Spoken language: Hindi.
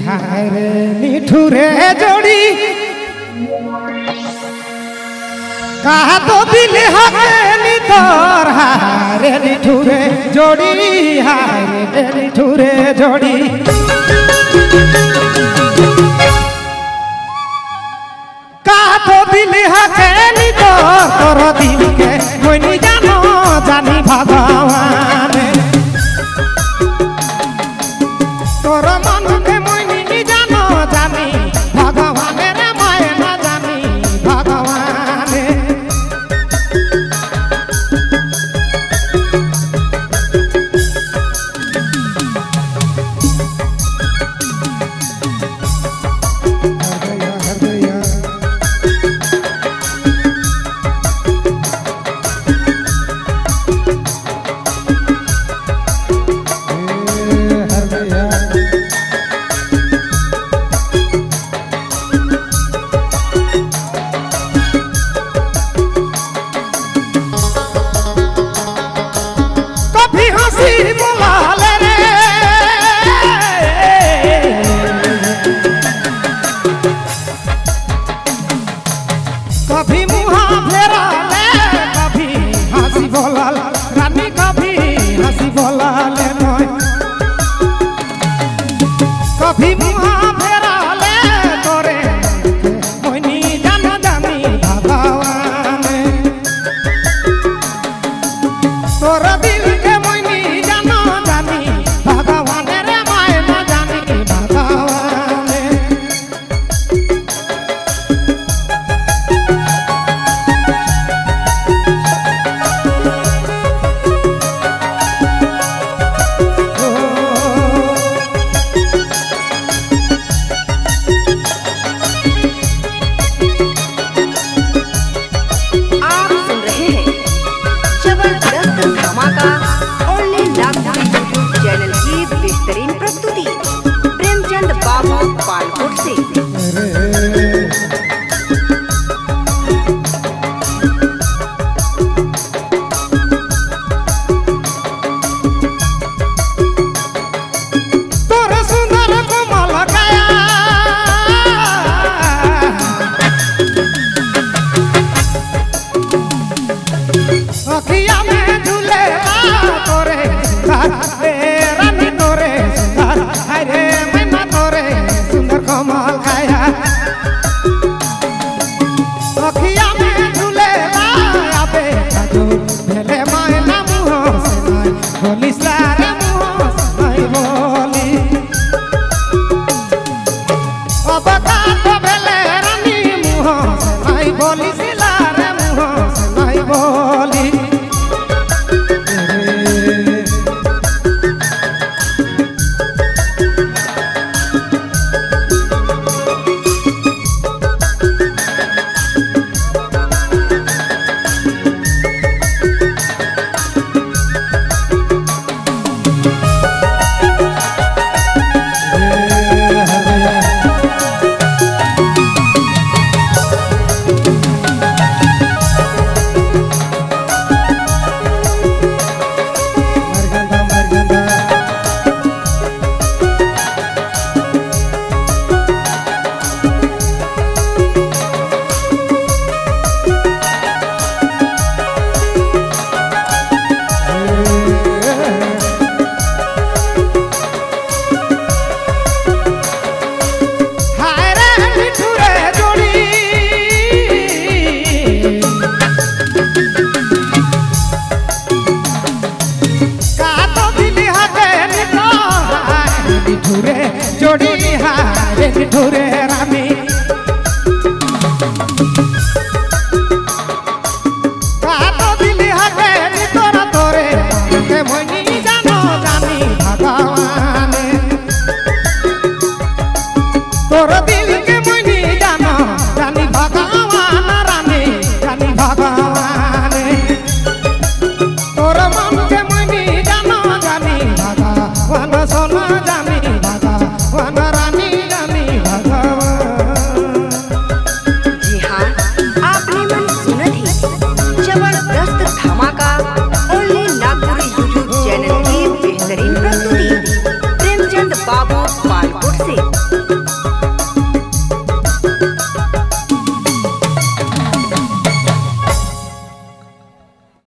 হায়রে নিঠুরে জড়ি কাহা তো দিলে হাতে নিতর হায়রে নিঠুরে জড়ি হায়রে নিঠুরে জড়ি কাহা তো দিলে হাতে নিতর তোর দিলকে মইনি জানো জানি ভগবানে তোর মনকে মইনি জানো জানি ভগবানের মায় না জানি ভগবানে कभी मुहा फेराले कभी हंसी बोलाल रानी कभी हंसी बोलाले नय कभी मुहा फेराले तोरे मइनी जानो जानी भगवाने तोर दिल के मइनी जानो जानी भगवाने रे माय ना जानी भगवाने जोड़ी हारे निठुरे रामी कातो दिली हाथे नितोरा तोरे के